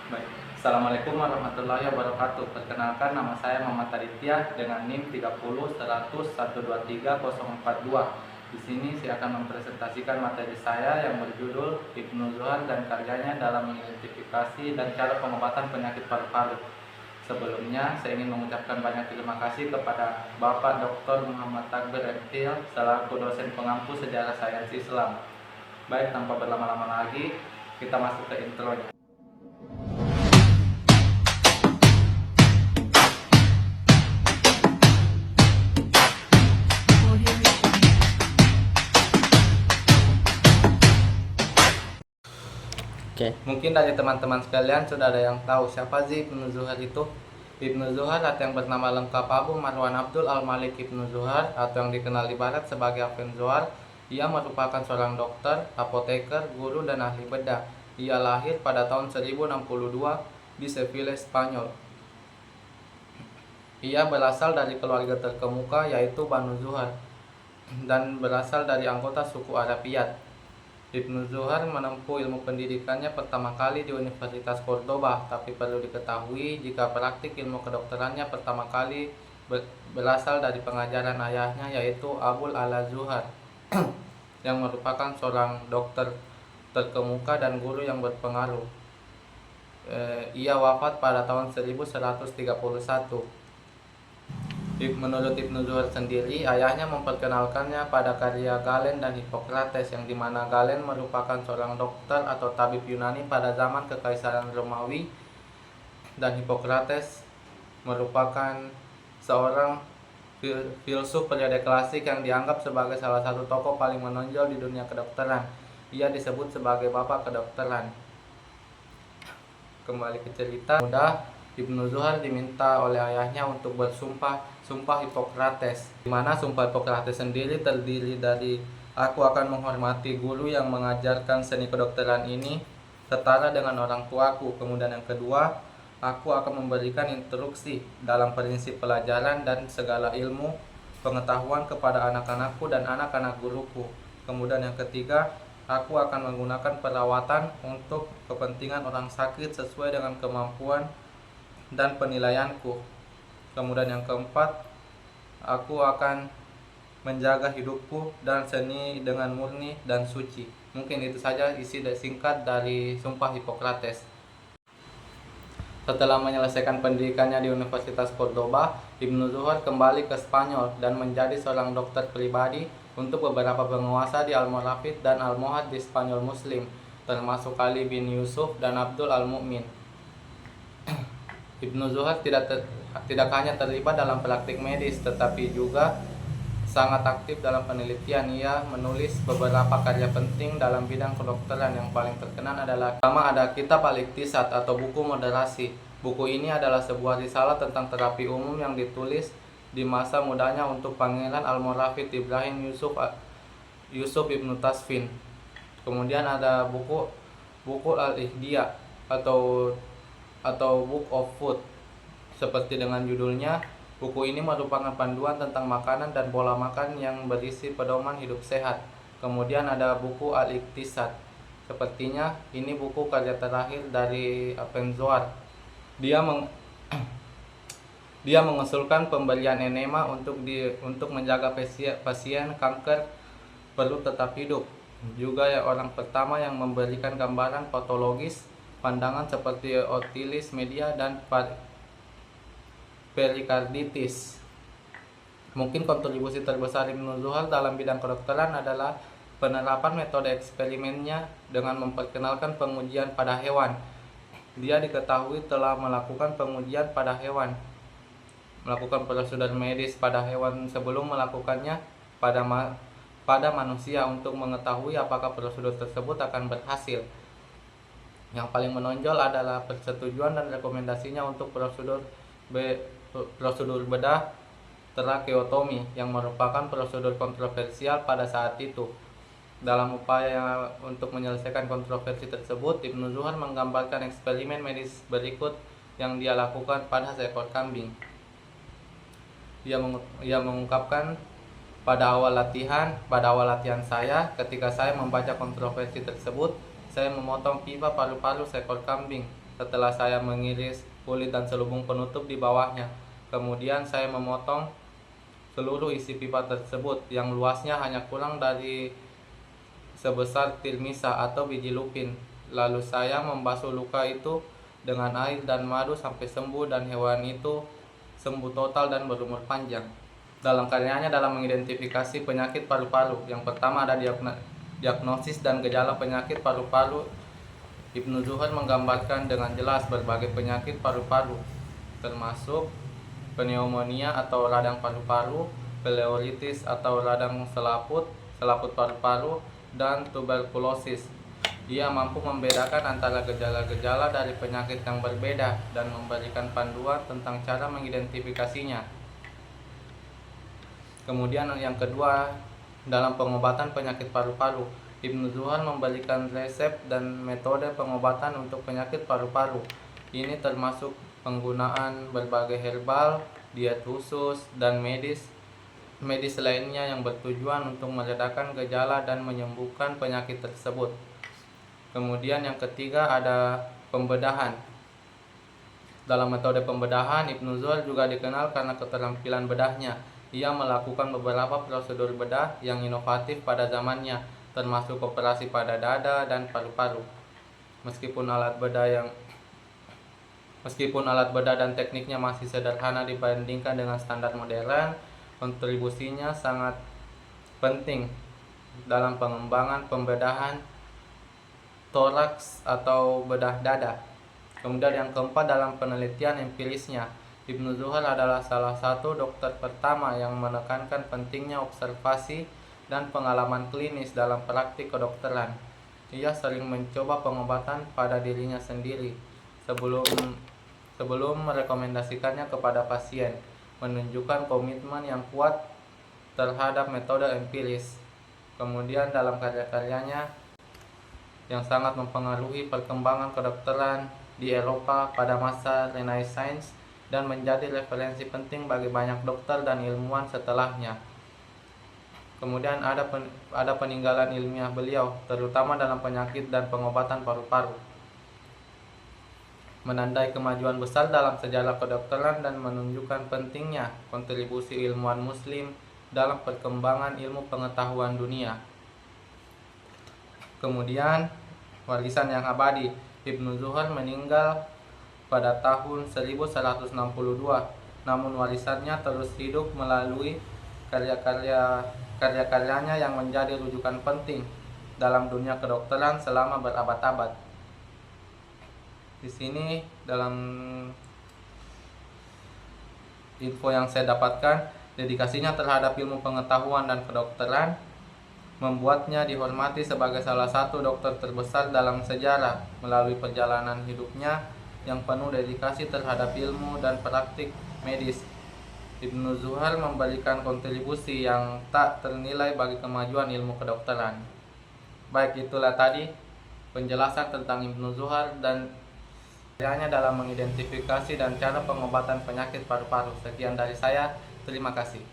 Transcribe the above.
Baik. Assalamualaikum warahmatullahi wabarakatuh. Perkenalkan, nama saya Muhammad Aditya dengan NIM 30 100 123 042. Di sini saya akan mempresentasikan materi saya yang berjudul Ibnu Zuhar dan karyanya dalam mengidentifikasi dan cara pengobatan penyakit paru-paru. Sebelumnya, saya ingin mengucapkan banyak terima kasih kepada Bapak Dr. Muhammad Takbir MPhil selaku dosen pengampu sejarah sains Islam. Baik, tanpa berlama-lama lagi, kita masuk ke intronya. Mungkin dari teman-teman sekalian sudah ada yang tahu siapa sih Ibnu Zuhar itu. Ibnu Zuhar atau yang bernama lengkap Abu Marwan Abdul Al-Malik Ibnu Zuhar atau yang dikenal di barat sebagai Afen Zuhar. Ia merupakan seorang dokter, apoteker, guru, dan ahli bedah. Ia lahir pada tahun 1062 di Seville, Spanyol. Ia berasal dari keluarga terkemuka yaitu Banu Zuhar dan berasal dari anggota suku Arabiyat. Ibnu Zuhar menempuh ilmu pendidikannya pertama kali di Universitas Cordoba, tapi perlu diketahui jika praktik ilmu kedokterannya pertama kali berasal dari pengajaran ayahnya yaitu Abul Ala Zuhar yang merupakan seorang dokter terkemuka dan guru yang berpengaruh. Ia wafat pada tahun 1131. Menurut Ibnu Zuhar sendiri, ayahnya memperkenalkannya pada karya Galen dan Hippocrates, yang dimana Galen merupakan seorang dokter atau tabib Yunani pada zaman Kekaisaran Romawi, dan Hippocrates merupakan seorang filsuf periode klasik yang dianggap sebagai salah satu tokoh paling menonjol di dunia kedokteran. Ia disebut sebagai bapak kedokteran. Kembali ke cerita, Ibnu Zuhar diminta oleh ayahnya untuk bersumpah Hippocrates, di mana sumpah Hippocrates sendiri terdiri dari aku akan menghormati guru yang mengajarkan seni kedokteran ini setara dengan orang tuaku. Kemudian yang kedua, aku akan memberikan instruksi dalam prinsip pelajaran dan segala ilmu pengetahuan kepada anak-anakku dan anak-anak guruku. Kemudian yang ketiga, aku akan menggunakan perawatan untuk kepentingan orang sakit sesuai dengan kemampuan dan penilaianku. Kemudian yang keempat, aku akan menjaga hidupku dan seni dengan murni dan suci. Mungkin itu saja isi singkat dari sumpah Hippocrates. Setelah menyelesaikan pendidikannya di Universitas Cordoba, Ibnu Zuhar kembali ke Spanyol dan menjadi seorang dokter pribadi untuk beberapa penguasa di Almoravid dan Almohad di Spanyol Muslim, termasuk Ali bin Yusuf dan Abdul Al-Mu'min. Ibnu Zuhar tidak hanya terlibat dalam praktik medis, tetapi juga sangat aktif dalam penelitian. Ia menulis beberapa karya penting dalam bidang kedokteran. Yang paling terkenal adalah pertama ada Kitab Al-Iqtisad atau buku moderasi. Buku ini adalah sebuah risalah tentang terapi umum yang ditulis di masa mudanya untuk Pangeran Almoravid Ibrahim Yusuf Ibnu Tasfin. Kemudian ada buku Al-Ihya atau Book of Food. Seperti dengan judulnya, buku ini merupakan panduan tentang makanan dan pola makan yang berisi pedoman hidup sehat. Kemudian ada buku Al-Iqtisad. Sepertinya ini buku karya terakhir dari Afen Zuhar. Dia mengusulkan pemberian enema untuk menjaga pasien kanker perlu tetap hidup. Juga orang pertama yang memberikan gambaran patologis pandangan seperti otitis media dan perikarditis. Mungkin kontribusi terbesar Ibnu Zuhar dalam bidang kedokteran adalah penerapan metode eksperimennya dengan memperkenalkan pengujian pada hewan. Dia diketahui telah melakukan pengujian pada hewan, melakukan prosedur medis pada hewan sebelum melakukannya pada manusia untuk mengetahui apakah prosedur tersebut akan berhasil. Yang paling menonjol adalah persetujuan dan rekomendasinya untuk prosedur bedah tracheotomi yang merupakan prosedur kontroversial pada saat itu. Dalam upaya untuk menyelesaikan kontroversi tersebut, Ibnu Zuhar menggambarkan eksperimen medis berikut yang dia lakukan pada seekor kambing. Ia mengungkapkan pada awal latihan saya, ketika saya membaca kontroversi tersebut, saya memotong pipa paru-paru seekor kambing. setelah saya mengiris kulit dan selubung penutup di bawahnya. Kemudian saya memotong seluruh isi pipa tersebut yang luasnya hanya kurang dari sebesar tirmisa atau biji lupin. Lalu saya membasuh luka itu dengan air dan madu sampai sembuh dan hewan itu sembuh total dan berumur panjang. Dalam karyanya dalam mengidentifikasi penyakit paru-paru, yang pertama ada diagnosis dan gejala penyakit paru-paru. Ibnu Zuhair menggambarkan dengan jelas berbagai penyakit paru-paru, termasuk pneumonia atau radang paru-paru, pleuritis atau radang selaput paru-paru, dan tuberkulosis. Ia mampu membedakan antara gejala-gejala dari penyakit yang berbeda dan memberikan panduan tentang cara mengidentifikasinya. Kemudian yang kedua, dalam pengobatan penyakit paru-paru, Ibnu Zuhair memberikan resep dan metode pengobatan untuk penyakit paru-paru. Ini termasuk penggunaan berbagai herbal, diet khusus, dan medis lainnya yang bertujuan untuk meredakan gejala dan menyembuhkan penyakit tersebut. Kemudian yang ketiga ada pembedahan. Dalam metode pembedahan, Ibnu Zuhair juga dikenal karena keterampilan bedahnya. Ia melakukan beberapa prosedur bedah yang inovatif pada zamannya, termasuk operasi pada dada dan paru-paru. Meskipun alat bedah dan tekniknya masih sederhana dibandingkan dengan standar modern, kontribusinya sangat penting dalam pengembangan pembedahan toraks atau bedah dada. Kemudian yang keempat, dalam penelitian empirisnya, Ibnu Zuhair adalah salah satu dokter pertama yang menekankan pentingnya observasi dan pengalaman klinis dalam praktik kedokteran. Ia sering mencoba pengobatan pada dirinya sendiri sebelum merekomendasikannya kepada pasien, menunjukkan komitmen yang kuat terhadap metode empiris. Kemudian dalam karya-karyanya yang sangat mempengaruhi perkembangan kedokteran di Eropa pada masa Renaissance dan menjadi referensi penting bagi banyak dokter dan ilmuwan setelahnya. Kemudian ada peninggalan ilmiah beliau, terutama dalam penyakit dan pengobatan paru-paru, menandai kemajuan besar dalam sejarah kedokteran dan menunjukkan pentingnya kontribusi ilmuwan muslim dalam perkembangan ilmu pengetahuan dunia. Kemudian warisan yang abadi. Ibnu Zuhair meninggal pada tahun 1162, namun warisannya terus hidup melalui karya-karyanya yang menjadi rujukan penting dalam dunia kedokteran selama berabad-abad. Di sini dalam info yang saya dapatkan, dedikasinya terhadap ilmu pengetahuan dan kedokteran membuatnya dihormati sebagai salah satu dokter terbesar dalam sejarah. Melalui perjalanan hidupnya yang penuh dedikasi terhadap ilmu dan praktik medis, Ibnu Zuhair memberikan kontribusi yang tak ternilai bagi kemajuan ilmu kedokteran. Baik, itulah tadi penjelasan tentang Ibnu Zuhair dan karyanya dalam mengidentifikasi dan cara pengobatan penyakit paru-paru. Sekian dari saya, terima kasih.